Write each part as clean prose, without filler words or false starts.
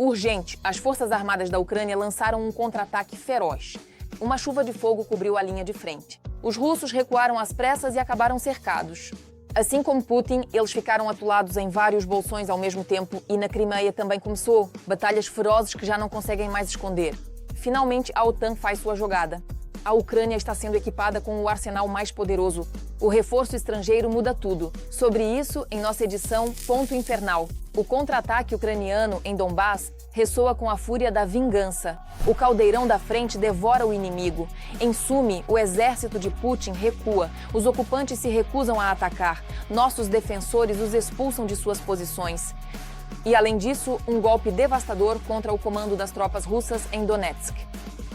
Urgente, as forças armadas da Ucrânia lançaram um contra-ataque feroz. Uma chuva de fogo cobriu a linha de frente. Os russos recuaram às pressas e acabaram cercados. Assim como Putin, eles ficaram atolados em vários bolsões ao mesmo tempo e na Crimeia também começou batalhas ferozes que já não conseguem mais esconder. Finalmente, a OTAN faz sua jogada. A Ucrânia está sendo equipada com o arsenal mais poderoso. O reforço estrangeiro muda tudo. Sobre isso, em nossa edição Ponto Infernal. O contra-ataque ucraniano em Donbás ressoa com a fúria da vingança. O caldeirão da frente devora o inimigo. Em Sumi, o exército de Putin recua. Os ocupantes se recusam a atacar. Nossos defensores os expulsam de suas posições. E, além disso, um golpe devastador contra o comando das tropas russas em Donetsk.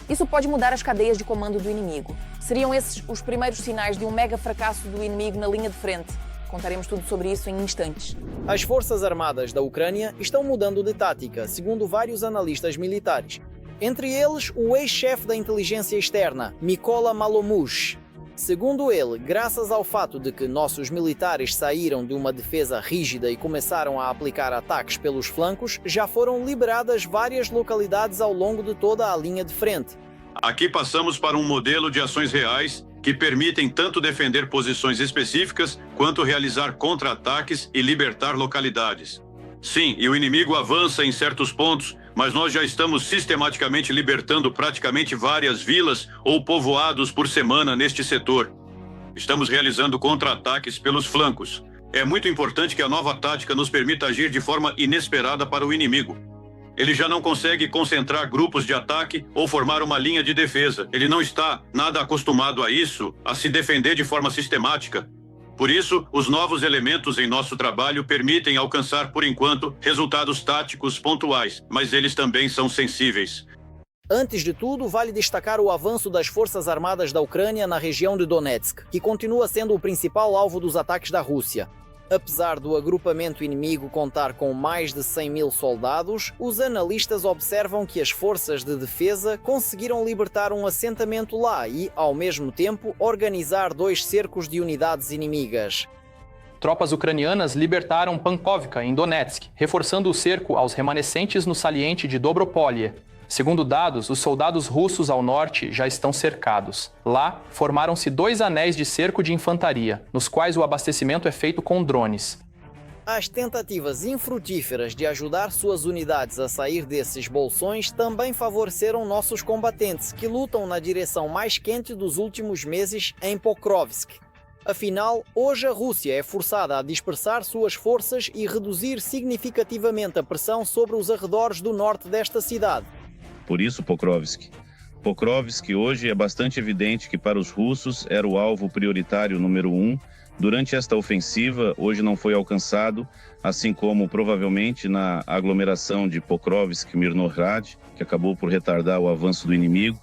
Isso pode mudar as cadeias de comando do inimigo. Seriam esses os primeiros sinais de um mega fracasso do inimigo na linha de frente. Contaremos tudo sobre isso em instantes. As forças armadas da Ucrânia estão mudando de tática, segundo vários analistas militares. Entre eles, o ex-chefe da inteligência externa, Mykola Malomush. Segundo ele, graças ao fato de que nossos militares saíram de uma defesa rígida e começaram a aplicar ataques pelos flancos, já foram liberadas várias localidades ao longo de toda a linha de frente. Aqui passamos para um modelo de ações reais que permitem tanto defender posições específicas quanto realizar contra-ataques e libertar localidades. Sim, e o inimigo avança em certos pontos, mas nós já estamos sistematicamente libertando praticamente várias vilas ou povoados por semana neste setor. Estamos realizando contra-ataques pelos flancos. É muito importante que a nova tática nos permita agir de forma inesperada para o inimigo. Ele já não consegue concentrar grupos de ataque ou formar uma linha de defesa. Ele não está nada acostumado a isso, a se defender de forma sistemática. Por isso, os novos elementos em nosso trabalho permitem alcançar, por enquanto, resultados táticos pontuais, mas eles também são sensíveis. Antes de tudo, vale destacar o avanço das forças armadas da Ucrânia na região de Donetsk, que continua sendo o principal alvo dos ataques da Rússia. Apesar do agrupamento inimigo contar com mais de 100 mil soldados, os analistas observam que as forças de defesa conseguiram libertar um assentamento lá e, ao mesmo tempo, organizar 2 cercos de unidades inimigas. Tropas ucranianas libertaram Pankovka, em Donetsk, reforçando o cerco aos remanescentes no saliente de Dobropolye. Segundo dados, os soldados russos ao norte já estão cercados. Lá, formaram-se 2 anéis de cerco de infantaria, nos quais o abastecimento é feito com drones. As tentativas infrutíferas de ajudar suas unidades a sair desses bolsões também favoreceram nossos combatentes, que lutam na direção mais quente dos últimos meses em Pokrovsk. Afinal, hoje a Rússia é forçada a dispersar suas forças e reduzir significativamente a pressão sobre os arredores do norte desta cidade. Por isso, Pokrovsk. Pokrovsk hoje é bastante evidente que para os russos era o alvo prioritário número 1. Durante esta ofensiva, hoje não foi alcançado, assim como provavelmente na aglomeração de Pokrovsk-Mirnohrad, que acabou por retardar o avanço do inimigo.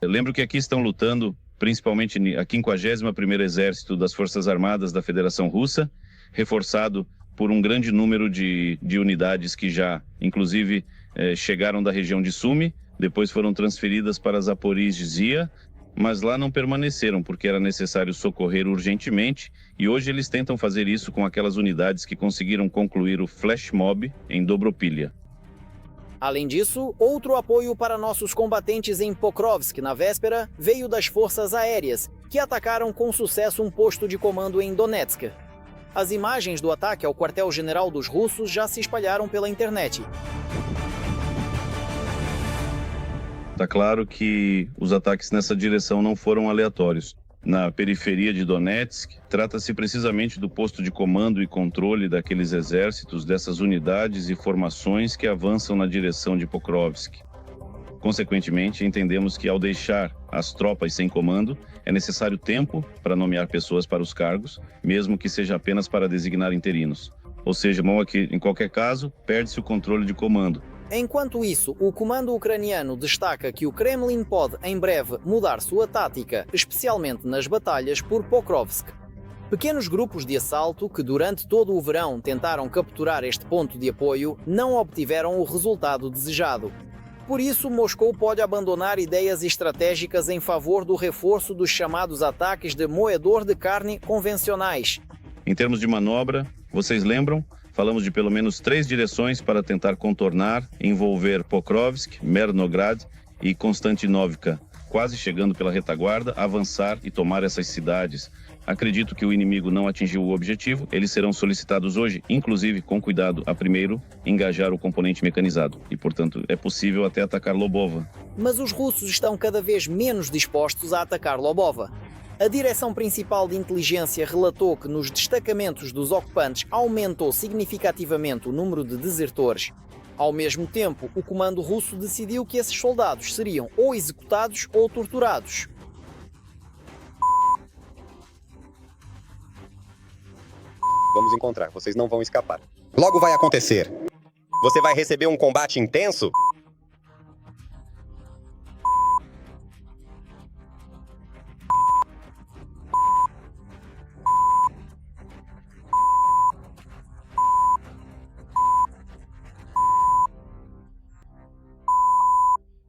Eu lembro que aqui estão lutando principalmente a 51º Exército das Forças Armadas da Federação Russa, reforçado por um grande número de unidades que já, inclusive, chegaram da região de Sumi, depois foram transferidas para Zaporizhzhia, mas lá não permaneceram porque era necessário socorrer urgentemente e hoje eles tentam fazer isso com aquelas unidades que conseguiram concluir o flash mob em Dobropilha. Além disso, outro apoio para nossos combatentes em Pokrovsk na véspera veio das forças aéreas, que atacaram com sucesso um posto de comando em Donetsk. As imagens do ataque ao quartel-general dos russos já se espalharam pela internet. Está claro que os ataques nessa direção não foram aleatórios. Na periferia de Donetsk, trata-se precisamente do posto de comando e controle daqueles exércitos, dessas unidades e formações que avançam na direção de Pokrovsk. Consequentemente, entendemos que ao deixar as tropas sem comando, é necessário tempo para nomear pessoas para os cargos, mesmo que seja apenas para designar interinos. Ou seja, em qualquer caso, perde-se o controle de comando. Enquanto isso, o comando ucraniano destaca que o Kremlin pode, em breve, mudar sua tática, especialmente nas batalhas por Pokrovsk. Pequenos grupos de assalto que durante todo o verão tentaram capturar este ponto de apoio não obtiveram o resultado desejado. Por isso, Moscou pode abandonar ideias estratégicas em favor do reforço dos chamados ataques de moedor de carne convencionais. Em termos de manobra, vocês lembram? falamos de pelo menos 3 direções para tentar contornar, envolver Pokrovsk, Mernograd e Konstantinovka, quase chegando pela retaguarda, avançar e tomar essas cidades. Acredito que o inimigo não atingiu o objetivo, eles serão solicitados hoje, inclusive com cuidado a primeiro engajar o componente mecanizado e, portanto, é possível até atacar Lobova. Mas os russos estão cada vez menos dispostos a atacar Lobova. A Direção Principal de Inteligência relatou que nos destacamentos dos ocupantes aumentou significativamente o número de desertores. Ao mesmo tempo, o comando russo decidiu que esses soldados seriam ou executados ou torturados. Vamos encontrar, vocês não vão escapar. Logo vai acontecer. Você vai receber um combate intenso.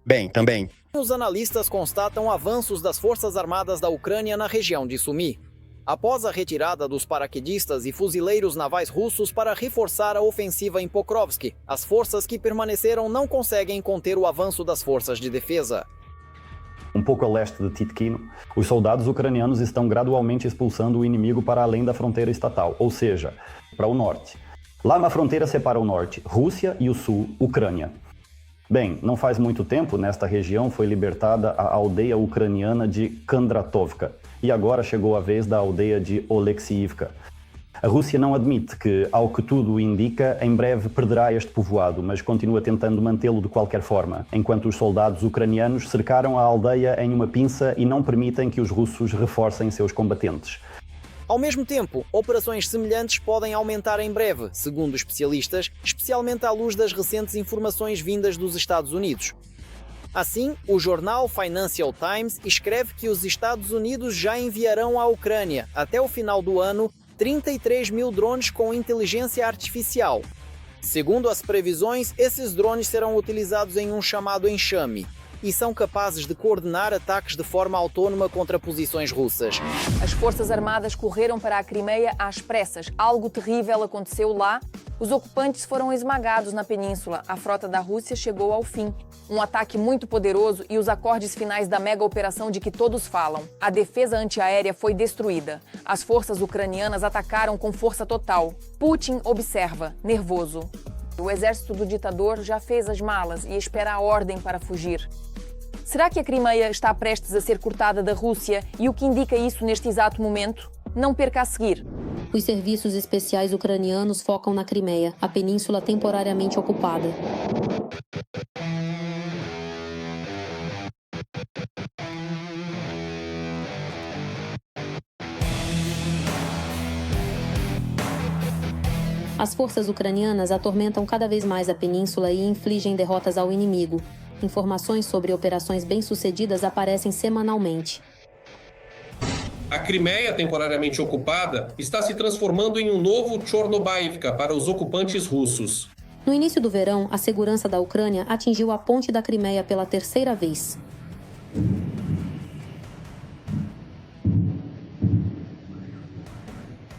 Bem, também. Os analistas constatam avanços das Forças Armadas da Ucrânia na região de Sumy. Após a retirada dos paraquedistas e fuzileiros navais russos para reforçar a ofensiva em Pokrovsk, as forças que permaneceram não conseguem conter o avanço das forças de defesa. Um pouco a leste de Titkino, os soldados ucranianos estão gradualmente expulsando o inimigo para além da fronteira estatal, ou seja, para o norte. Lá na fronteira separa o norte, Rússia, e o sul, Ucrânia. Bem, não faz muito tempo, nesta região foi libertada a aldeia ucraniana de Kondratovka, e agora chegou a vez da aldeia de Oleksiivka. A Rússia não admite que, ao que tudo indica, em breve perderá este povoado, mas continua tentando mantê-lo de qualquer forma, enquanto os soldados ucranianos cercaram a aldeia em uma pinça e não permitem que os russos reforcem seus combatentes. Ao mesmo tempo, operações semelhantes podem aumentar em breve, segundo especialistas, especialmente à luz das recentes informações vindas dos Estados Unidos. Assim, o jornal Financial Times escreve que os Estados Unidos já enviarão à Ucrânia, até o final do ano, 33 mil drones com inteligência artificial. Segundo as previsões, esses drones serão utilizados em um chamado enxame e são capazes de coordenar ataques de forma autónoma contra posições russas. As Forças Armadas correram para a Crimeia às pressas. Algo terrível aconteceu lá. Os ocupantes foram esmagados na península. A frota da Rússia chegou ao fim. Um ataque muito poderoso e os acordes finais da mega operação de que todos falam. A defesa antiaérea foi destruída. As forças ucranianas atacaram com força total. Putin observa, nervoso. O exército do ditador já fez as malas e espera a ordem para fugir. Será que a Crimeia está prestes a ser cortada da Rússia e o que indica isso neste exato momento? Não perca a seguir. Os serviços especiais ucranianos focam na Crimeia, a península temporariamente ocupada. As forças ucranianas atormentam cada vez mais a península e infligem derrotas ao inimigo. Informações sobre operações bem-sucedidas aparecem semanalmente. A Crimeia, temporariamente ocupada, está se transformando em um novo Chornobaivka para os ocupantes russos. No início do verão, a segurança da Ucrânia atingiu a ponte da Crimeia pela terceira vez.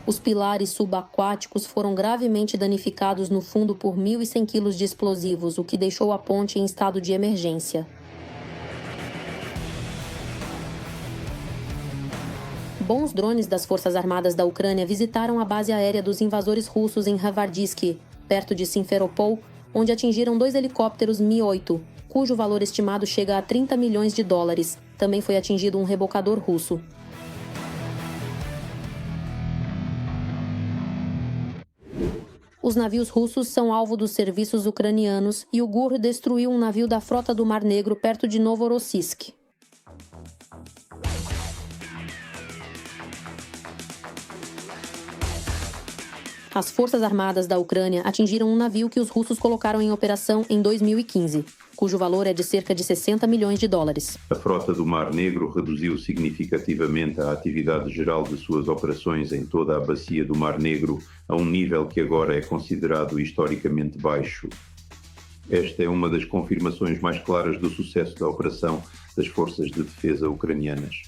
Os pilares subaquáticos foram gravemente danificados no fundo por 1.100 quilos de explosivos, o que deixou a ponte em estado de emergência. Bons drones das Forças Armadas da Ucrânia visitaram a base aérea dos invasores russos em Havardiski, perto de Simferopol, onde atingiram 2 helicópteros Mi-8, cujo valor estimado chega a $30 milhões. Também foi atingido um rebocador russo. Os navios russos são alvo dos serviços ucranianos e o GUR destruiu um navio da frota do Mar Negro perto de Novorossiysk. As Forças Armadas da Ucrânia atingiram um navio que os russos colocaram em operação em 2015, cujo valor é de cerca de $60 milhões. A frota do Mar Negro reduziu significativamente a atividade geral de suas operações em toda a bacia do Mar Negro a um nível que agora é considerado historicamente baixo. Esta é uma das confirmações mais claras do sucesso da operação das forças de defesa ucranianas.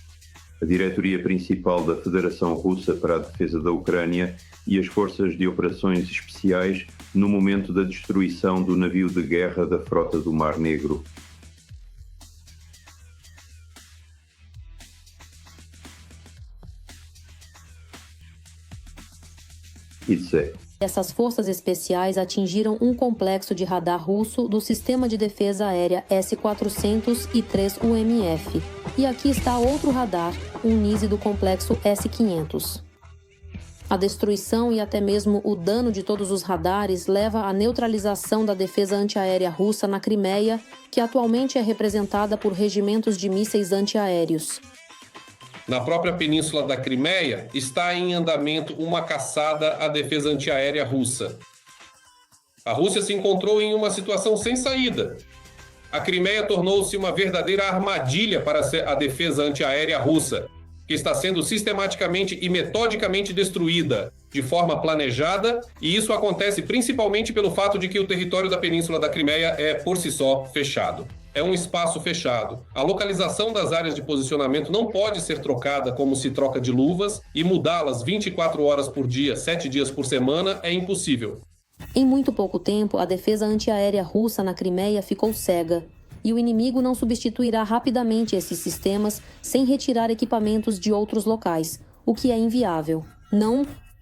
a Diretoria Principal da Federação Russa para a Defesa da Ucrânia e as Forças de Operações Especiais no momento da destruição do navio de guerra da frota do Mar Negro. Essas forças especiais atingiram um complexo de radar russo do Sistema de Defesa Aérea S-400 e 3 UMF. E aqui está outro radar, um NISE do complexo S-500. A destruição e até mesmo o dano de todos os radares leva à neutralização da defesa antiaérea russa na Crimeia, que atualmente é representada por regimentos de mísseis antiaéreos. Na própria península da Crimeia, está em andamento uma caçada à defesa antiaérea russa. A Rússia se encontrou em uma situação sem saída. A Crimeia tornou-se uma verdadeira armadilha para a defesa antiaérea russa, que está sendo sistematicamente e metodicamente destruída, de forma planejada, e isso acontece principalmente pelo fato de que o território da península da Crimeia é, por si só, fechado. É um espaço fechado. A localização das áreas de posicionamento não pode ser trocada como se troca de luvas, e mudá-las 24 horas por dia, 7 dias por semana, é impossível. Em muito pouco tempo, a defesa antiaérea russa na Crimeia ficou cega, e o inimigo não substituirá rapidamente esses sistemas sem retirar equipamentos de outros locais, o que é inviável.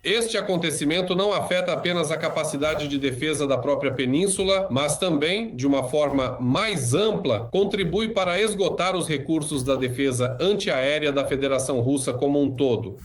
Este acontecimento não afeta apenas a capacidade de defesa da própria península, mas também, de uma forma mais ampla, contribui para esgotar os recursos da defesa antiaérea da Federação Russa como um todo.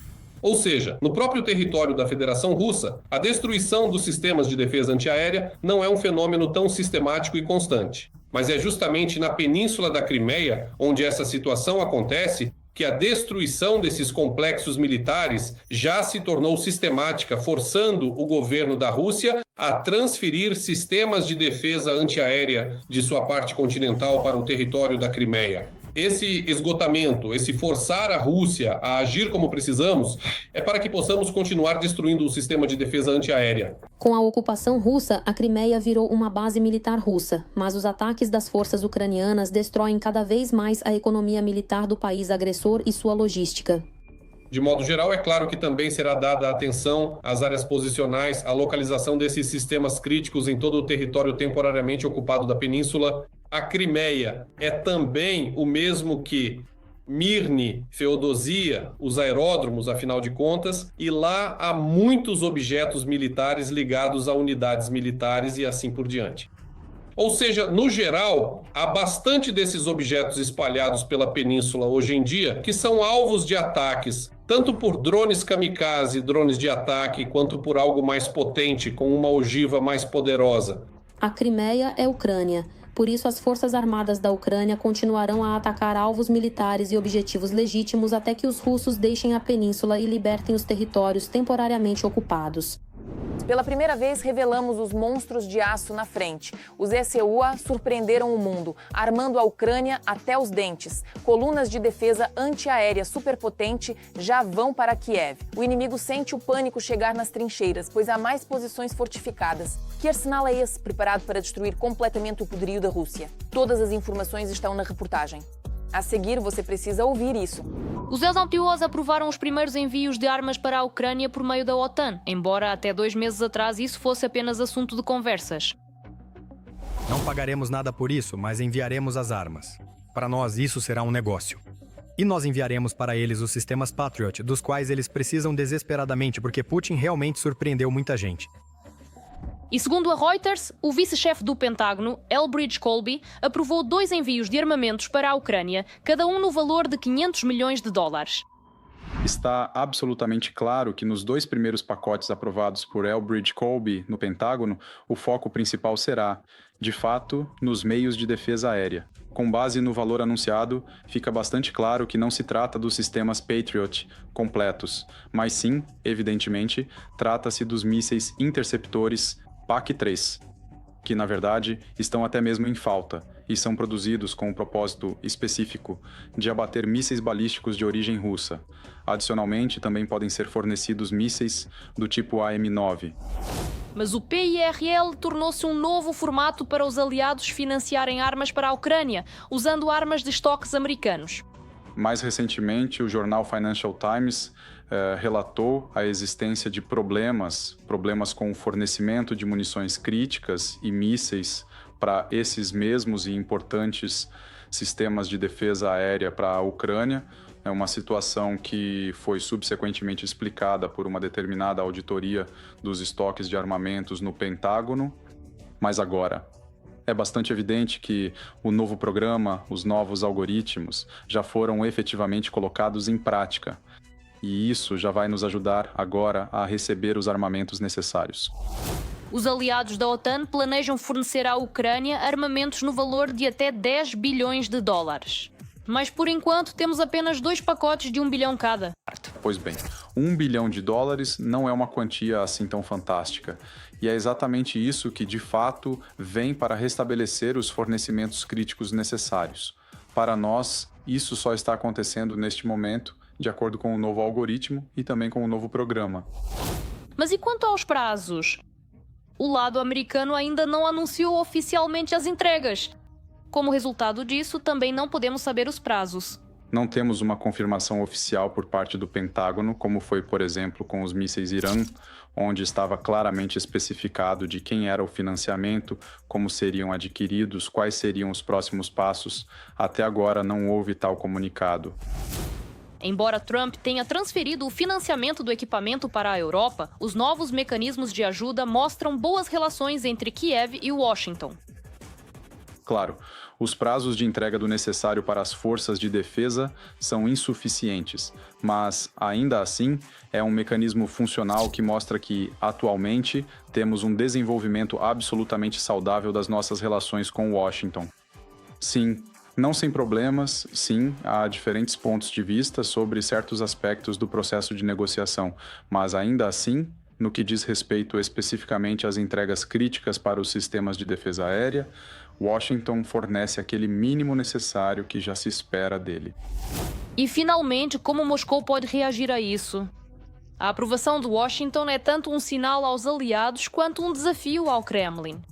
Ou seja, no próprio território da Federação Russa, a destruição dos sistemas de defesa antiaérea não é um fenômeno tão sistemático e constante. Mas é justamente na península da Crimeia, onde essa situação acontece, que a destruição desses complexos militares já se tornou sistemática, forçando o governo da Rússia a transferir sistemas de defesa antiaérea de sua parte continental para o território da Crimeia. Esse esgotamento, esse forçar a Rússia a agir como precisamos, é para que possamos continuar destruindo o sistema de defesa antiaérea. Com a ocupação russa, a Crimeia virou uma base militar russa, mas os ataques das forças ucranianas destroem cada vez mais a economia militar do país agressor e sua logística. De modo geral, é claro que também será dada atenção às áreas posicionais, à localização desses sistemas críticos em todo o território temporariamente ocupado da península. A Crimeia é também o mesmo que Mirne, Feodosia, os aeródromos, afinal de contas, e lá há muitos objetos militares ligados a unidades militares e assim por diante. Ou seja, no geral, há bastante desses objetos espalhados pela península hoje em dia que são alvos de ataques, tanto por drones kamikaze, drones de ataque, quanto por algo mais potente, com uma ogiva mais poderosa. A Crimeia é Ucrânia. Por isso, as Forças Armadas da Ucrânia continuarão a atacar alvos militares e objetivos legítimos até que os russos deixem a península e libertem os territórios temporariamente ocupados. Pela primeira vez, revelamos os monstros de aço na frente. Os ECUA surpreenderam o mundo, armando a Ucrânia até os dentes. Colunas de defesa antiaérea superpotente já vão para Kiev. O inimigo sente o pânico chegar nas trincheiras, pois há mais posições fortificadas. Que arsenal é esse preparado para destruir completamente o poderio da Rússia? Todas as informações estão na reportagem. A seguir, você precisa ouvir isso. Os LWOs aprovaram os primeiros envios de armas para a Ucrânia por meio da OTAN, embora até 2 meses atrás isso fosse apenas assunto de conversas. Não pagaremos nada por isso, mas enviaremos as armas. Para nós, isso será um negócio. E nós enviaremos para eles os sistemas Patriot, dos quais eles precisam desesperadamente, porque Putin realmente surpreendeu muita gente. E segundo a Reuters, o vice-chefe do Pentágono, Elbridge Colby, aprovou 2 envios de armamentos para a Ucrânia, cada um no valor de $500 milhões. Está absolutamente claro que nos 2 primeiros pacotes aprovados por Elbridge Colby no Pentágono, o foco principal será, de fato, nos meios de defesa aérea. Com base no valor anunciado, fica bastante claro que não se trata dos sistemas Patriot completos, mas sim, evidentemente, trata-se dos mísseis interceptores PAC-3, que, na verdade, estão até mesmo em falta e são produzidos com o propósito específico de abater mísseis balísticos de origem russa. Adicionalmente, também podem ser fornecidos mísseis do tipo AM-9. Mas o PIRL tornou-se um novo formato para os aliados financiarem armas para a Ucrânia, usando armas de estoques americanos. Mais recentemente, o jornal Financial Times relatou a existência de problemas com o fornecimento de munições críticas e mísseis para esses mesmos e importantes sistemas de defesa aérea para a Ucrânia. É uma situação que foi subsequentemente explicada por uma determinada auditoria dos estoques de armamentos no Pentágono. Mas agora, é bastante evidente que o novo programa, os novos algoritmos, já foram efetivamente colocados em prática. E isso já vai nos ajudar agora a receber os armamentos necessários. Os aliados da OTAN planejam fornecer à Ucrânia armamentos no valor de até 10 bilhões de dólares. Mas, por enquanto, temos apenas 2 pacotes de 1 bilhão cada. Pois bem, 1 bilhão de dólares não é uma quantia assim tão fantástica. E é exatamente isso que, de fato, vem para restabelecer os fornecimentos críticos necessários. Para nós, isso só está acontecendo neste momento, de acordo com o novo algoritmo e também com o novo programa. Mas e quanto aos prazos? O lado americano ainda não anunciou oficialmente as entregas. Como resultado disso, também não podemos saber os prazos. Não temos uma confirmação oficial por parte do Pentágono, como foi, por exemplo, com os mísseis Irã, onde estava claramente especificado de quem era o financiamento, como seriam adquiridos, quais seriam os próximos passos. Até agora não houve tal comunicado. Embora Trump tenha transferido o financiamento do equipamento para a Europa, os novos mecanismos de ajuda mostram boas relações entre Kiev e Washington. Claro, os prazos de entrega do necessário para as forças de defesa são insuficientes, mas, ainda assim, é um mecanismo funcional que mostra que, atualmente, temos um desenvolvimento absolutamente saudável das nossas relações com Washington. Sim, não sem problemas, sim, há diferentes pontos de vista sobre certos aspectos do processo de negociação, mas, ainda assim, no que diz respeito especificamente às entregas críticas para os sistemas de defesa aérea, Washington fornece aquele mínimo necessário que já se espera dele. E, finalmente, como Moscou pode reagir a isso? A aprovação de Washington é tanto um sinal aos aliados quanto um desafio ao Kremlin.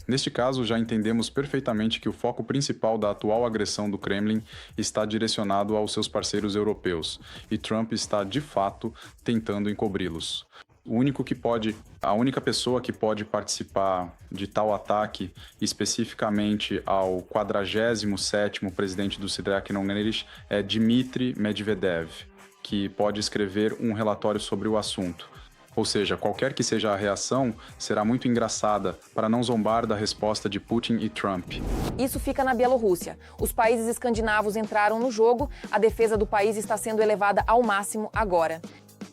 Neste caso, já entendemos perfeitamente que o foco principal da atual agressão do Kremlin está direcionado aos seus parceiros europeus, e Trump está, de fato, tentando encobri-los. A única pessoa que pode participar de tal ataque, especificamente ao 47º presidente do Sidraque Nonerish, é Dmitry Medvedev, que pode escrever um relatório sobre o assunto. Ou seja, qualquer que seja a reação, será muito engraçada para não zombar da resposta de Putin e Trump. Isso fica na Bielorrússia. Os países escandinavos entraram no jogo, a defesa do país está sendo elevada ao máximo agora.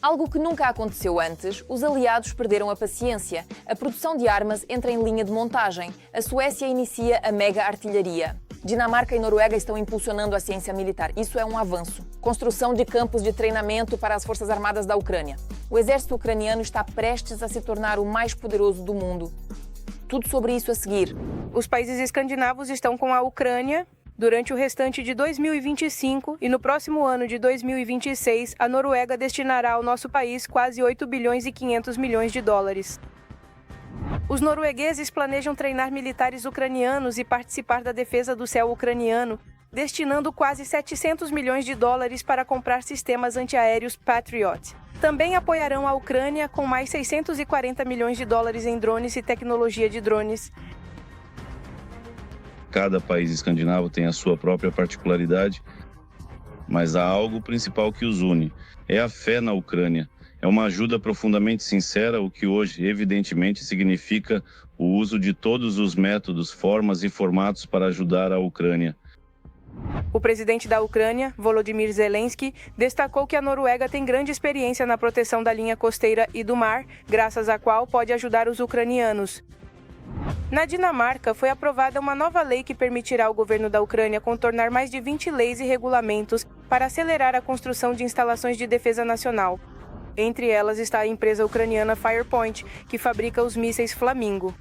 Algo que nunca aconteceu antes, os aliados perderam a paciência. A produção de armas entra em linha de montagem. A Suécia inicia a mega-artilharia. Dinamarca e Noruega estão impulsionando a ciência militar. Isso é um avanço. Construção de campos de treinamento para as Forças Armadas da Ucrânia. O exército ucraniano está prestes a se tornar o mais poderoso do mundo. Tudo sobre isso a seguir. Os países escandinavos estão com a Ucrânia durante o restante de 2025 e no próximo ano de 2026, a Noruega destinará ao nosso país quase 8 bilhões e 500 milhões de dólares. Os noruegueses planejam treinar militares ucranianos e participar da defesa do céu ucraniano, destinando quase 700 milhões de dólares para comprar sistemas antiaéreos Patriot. Também apoiarão a Ucrânia com mais 640 milhões de dólares em drones e tecnologia de drones. Cada país escandinavo tem a sua própria particularidade, mas há algo principal que os une: é a fé na Ucrânia. É uma ajuda profundamente sincera, o que hoje, evidentemente, significa o uso de todos os métodos, formas e formatos para ajudar a Ucrânia. O presidente da Ucrânia, Volodymyr Zelensky, destacou que a Noruega tem grande experiência na proteção da linha costeira e do mar, graças à qual pode ajudar os ucranianos. Na Dinamarca, foi aprovada uma nova lei que permitirá ao governo da Ucrânia contornar mais de 20 leis e regulamentos para acelerar a construção de instalações de defesa nacional. Entre elas está a empresa ucraniana Firepoint, que fabrica os mísseis Flamingo.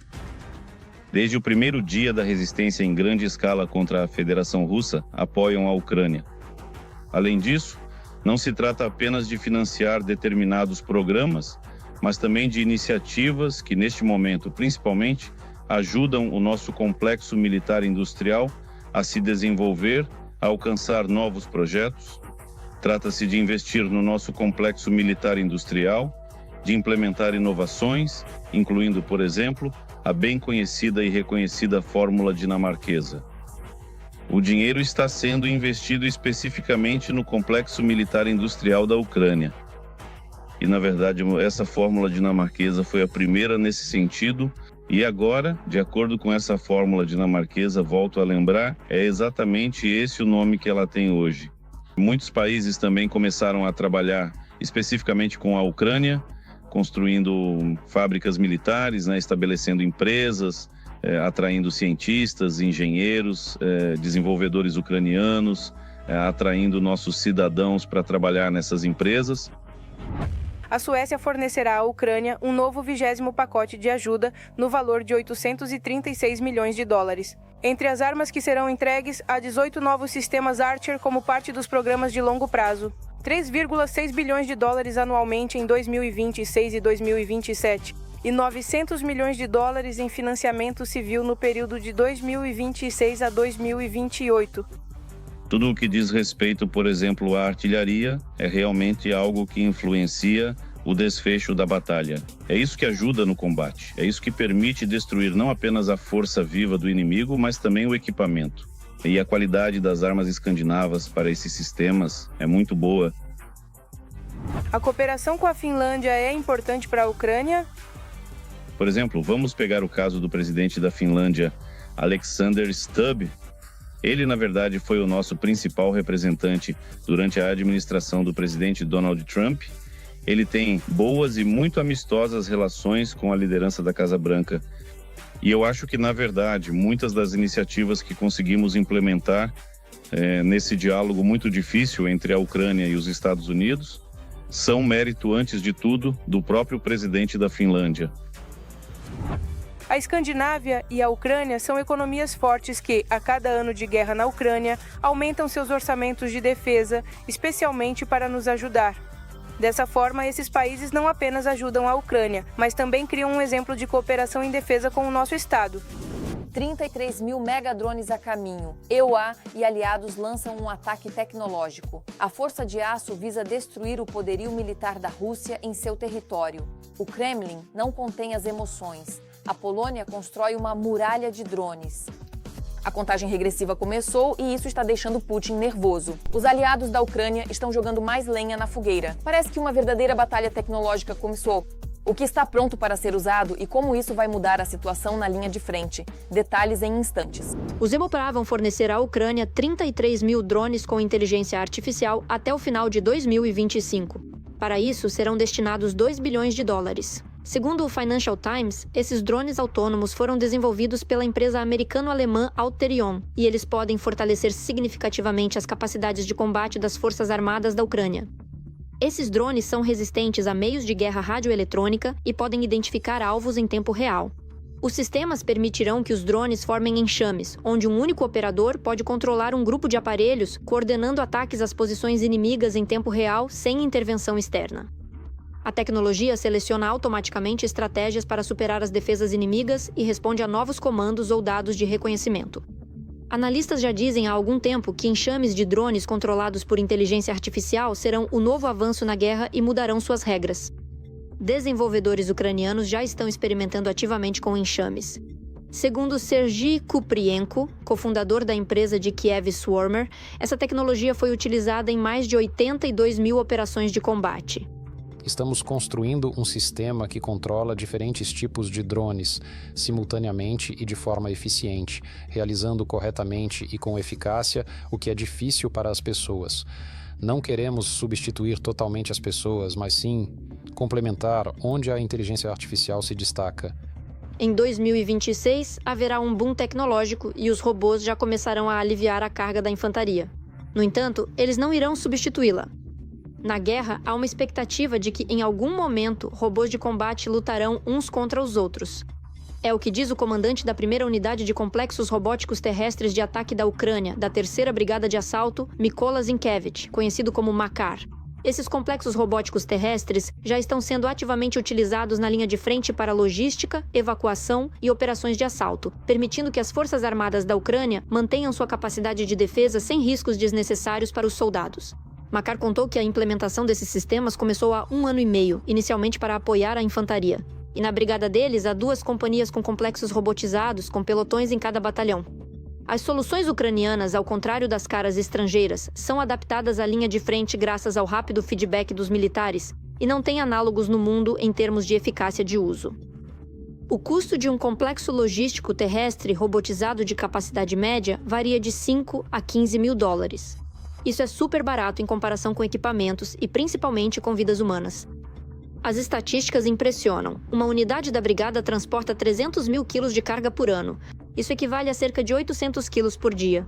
Desde o primeiro dia da resistência em grande escala contra a Federação Russa, apoiam a Ucrânia. Além disso, não se trata apenas de financiar determinados programas, mas também de iniciativas que, neste momento, principalmente, ajudam o nosso complexo militar industrial a se desenvolver, a alcançar novos projetos. Trata-se de investir no nosso complexo militar industrial, de implementar inovações, incluindo, por exemplo, a bem conhecida e reconhecida fórmula dinamarquesa. O dinheiro está sendo investido especificamente no complexo militar industrial da Ucrânia. E, na verdade, essa fórmula dinamarquesa foi a primeira nesse sentido. E agora, de acordo com essa fórmula dinamarquesa, volto a lembrar, é exatamente esse o nome que ela tem hoje. Muitos países também começaram a trabalhar especificamente com a Ucrânia, construindo fábricas militares, estabelecendo empresas, atraindo cientistas, engenheiros, desenvolvedores ucranianos, atraindo nossos cidadãos para trabalhar nessas empresas. A Suécia fornecerá à Ucrânia um novo 20º pacote de ajuda no valor de 836 milhões de dólares. Entre as armas que serão entregues, há 18 novos sistemas Archer como parte dos programas de longo prazo. 3,6 bilhões de dólares anualmente em 2026 e 2027 e 900 milhões de dólares em financiamento civil no período de 2026 a 2028. Tudo o que diz respeito, por exemplo, à artilharia é realmente algo que influencia o desfecho da batalha. É isso que ajuda no combate, é isso que permite destruir não apenas a força viva do inimigo, mas também o equipamento. E a qualidade das armas escandinavas para esses sistemas é muito boa. A cooperação com a Finlândia é importante para a Ucrânia? Por exemplo, vamos pegar o caso do presidente da Finlândia, Alexander Stubb. Ele, na verdade, foi o nosso principal representante durante a administração do presidente Donald Trump. Ele tem boas e muito amistosas relações com a liderança da Casa Branca. E eu acho que, na verdade, muitas das iniciativas que conseguimos implementar nesse diálogo muito difícil entre a Ucrânia e os Estados Unidos são mérito, antes de tudo, do próprio presidente da Finlândia. A Escandinávia e a Ucrânia são economias fortes que, a cada ano de guerra na Ucrânia, aumentam seus orçamentos de defesa, especialmente para nos ajudar. Dessa forma, esses países não apenas ajudam a Ucrânia, mas também criam um exemplo de cooperação em defesa com o nosso Estado. 33 mil megadrones a caminho. EUA e aliados lançam um ataque tecnológico. A Força de Aço visa destruir o poderio militar da Rússia em seu território. O Kremlin não contém as emoções. A Polônia constrói uma muralha de drones. A contagem regressiva começou e isso está deixando Putin nervoso. Os aliados da Ucrânia estão jogando mais lenha na fogueira. Parece que uma verdadeira batalha tecnológica começou. O que está pronto para ser usado e como isso vai mudar a situação na linha de frente. Detalhes em instantes. Os Hemopra vão fornecer à Ucrânia 33 mil drones com inteligência artificial até o final de 2025. Para isso, serão destinados 2 bilhões de dólares. Segundo o Financial Times, esses drones autônomos foram desenvolvidos pela empresa americano-alemã Alterion, e eles podem fortalecer significativamente as capacidades de combate das Forças Armadas da Ucrânia. Esses drones são resistentes a meios de guerra radioeletrônica e podem identificar alvos em tempo real. Os sistemas permitirão que os drones formem enxames, onde um único operador pode controlar um grupo de aparelhos, coordenando ataques às posições inimigas em tempo real sem intervenção externa. A tecnologia seleciona automaticamente estratégias para superar as defesas inimigas e responde a novos comandos ou dados de reconhecimento. Analistas já dizem há algum tempo que enxames de drones controlados por inteligência artificial serão o novo avanço na guerra e mudarão suas regras. Desenvolvedores ucranianos já estão experimentando ativamente com enxames. Segundo Sergei Kuprienko, cofundador da empresa de Kiev Swarmer, essa tecnologia foi utilizada em mais de 82 mil operações de combate. Estamos construindo um sistema que controla diferentes tipos de drones simultaneamente e de forma eficiente, realizando corretamente e com eficácia o que é difícil para as pessoas. Não queremos substituir totalmente as pessoas, mas sim complementar onde a inteligência artificial se destaca. Em 2026, haverá um boom tecnológico e os robôs já começarão a aliviar a carga da infantaria. No entanto, eles não irão substituí-la. Na guerra, há uma expectativa de que, em algum momento, robôs de combate lutarão uns contra os outros. É o que diz o comandante da primeira unidade de complexos robóticos terrestres de ataque da Ucrânia, da 3ª Brigada de Assalto, Mykola Zinkevich, conhecido como Makar. Esses complexos robóticos terrestres já estão sendo ativamente utilizados na linha de frente para logística, evacuação e operações de assalto, permitindo que as Forças Armadas da Ucrânia mantenham sua capacidade de defesa sem riscos desnecessários para os soldados. Makar contou que a implementação desses sistemas começou há 1 ano e meio, inicialmente para apoiar a infantaria. E na brigada deles, há 2 companhias com complexos robotizados, com pelotões em cada batalhão. As soluções ucranianas, ao contrário das caras estrangeiras, são adaptadas à linha de frente graças ao rápido feedback dos militares e não têm análogos no mundo em termos de eficácia de uso. O custo de um complexo logístico terrestre robotizado de capacidade média varia de 5 a 15 mil dólares. Isso é super barato em comparação com equipamentos e principalmente com vidas humanas. As estatísticas impressionam. Uma unidade da brigada transporta 300 mil quilos de carga por ano. Isso equivale a cerca de 800 quilos por dia.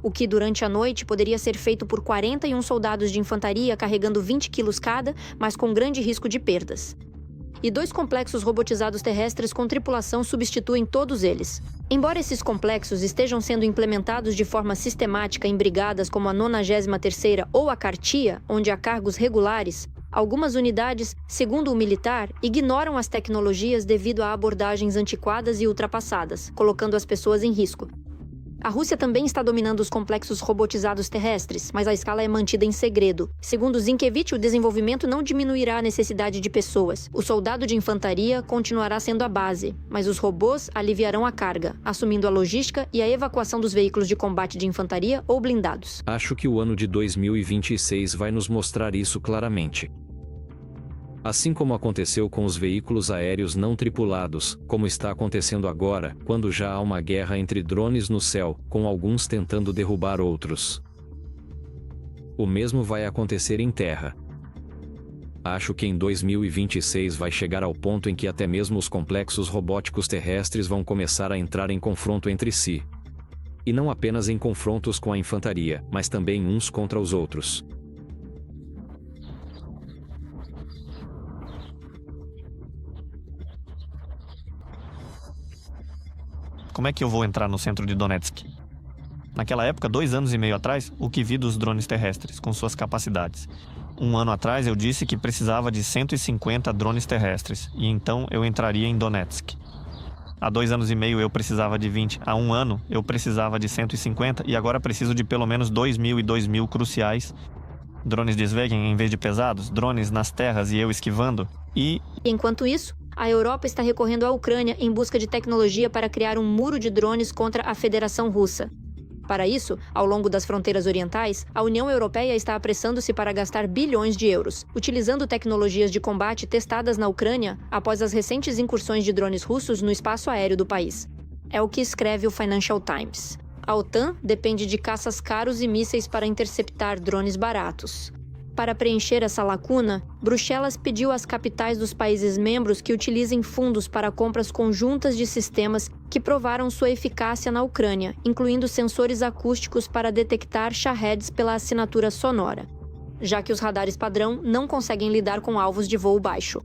O que, durante a noite, poderia ser feito por 41 soldados de infantaria carregando 20 quilos cada, mas com grande risco de perdas. E 2 complexos robotizados terrestres com tripulação substituem todos eles. Embora esses complexos estejam sendo implementados de forma sistemática em brigadas como a 93ª ou a Cartia, onde há cargos regulares, algumas unidades, segundo o militar, ignoram as tecnologias devido a abordagens antiquadas e ultrapassadas, colocando as pessoas em risco. A Rússia também está dominando os complexos robotizados terrestres, mas a escala é mantida em segredo. Segundo Zinkevich, o desenvolvimento não diminuirá a necessidade de pessoas. O soldado de infantaria continuará sendo a base, mas os robôs aliviarão a carga, assumindo a logística e a evacuação dos veículos de combate de infantaria ou blindados. Acho que o ano de 2026 vai nos mostrar isso claramente. Assim como aconteceu com os veículos aéreos não tripulados, como está acontecendo agora, quando já há uma guerra entre drones no céu, com alguns tentando derrubar outros. O mesmo vai acontecer em terra. Acho que em 2026 vai chegar ao ponto em que até mesmo os complexos robóticos terrestres vão começar a entrar em confronto entre si. E não apenas em confrontos com a infantaria, mas também uns contra os outros. Como é que eu vou entrar no centro de Donetsk? Naquela época, 2 anos e meio atrás, o que vi dos drones terrestres, com suas capacidades. 1 ano atrás, eu disse que precisava de 150 drones terrestres, e então eu entraria em Donetsk. Há 2 anos e meio eu precisava de 20, há 1 ano eu precisava de 150, e agora preciso de pelo menos 2.000 e 2.000 cruciais. Drones Deswegen em vez de pesados, drones nas terras e eu esquivando, e... Enquanto isso, a Europa está recorrendo à Ucrânia em busca de tecnologia para criar um muro de drones contra a Federação Russa. Para isso, ao longo das fronteiras orientais, a União Europeia está apressando-se para gastar bilhões de euros, utilizando tecnologias de combate testadas na Ucrânia após as recentes incursões de drones russos no espaço aéreo do país. É o que escreve o Financial Times. A OTAN depende de caças caros e mísseis para interceptar drones baratos. Para preencher essa lacuna, Bruxelas pediu às capitais dos países membros que utilizem fundos para compras conjuntas de sistemas que provaram sua eficácia na Ucrânia, incluindo sensores acústicos para detectar Shaheds pela assinatura sonora, já que os radares padrão não conseguem lidar com alvos de voo baixo.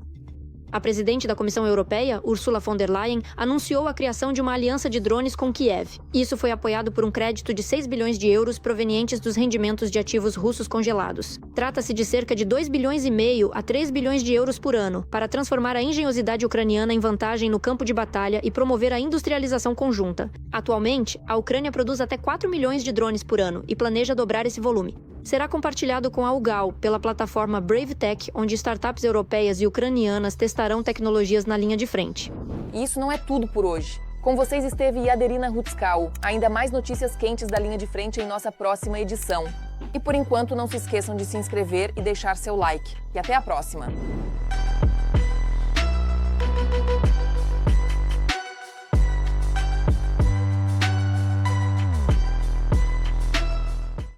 A presidente da Comissão Europeia, Ursula von der Leyen, anunciou a criação de uma aliança de drones com Kiev. Isso foi apoiado por um crédito de 6 bilhões de euros provenientes dos rendimentos de ativos russos congelados. Trata-se de cerca de 2,5 bilhões a 3 bilhões de euros por ano para transformar a engenhosidade ucraniana em vantagem no campo de batalha e promover a industrialização conjunta. Atualmente, a Ucrânia produz até 4 milhões de drones por ano e planeja dobrar esse volume. Será compartilhado com a UGAL pela plataforma BraveTech, onde startups europeias e ucranianas testarão tecnologias na linha de frente. E isso não é tudo por hoje. Com vocês esteve Yaderina Rutskau. Ainda mais notícias quentes da linha de frente em nossa próxima edição. E por enquanto, não se esqueçam de se inscrever e deixar seu like. E até a próxima!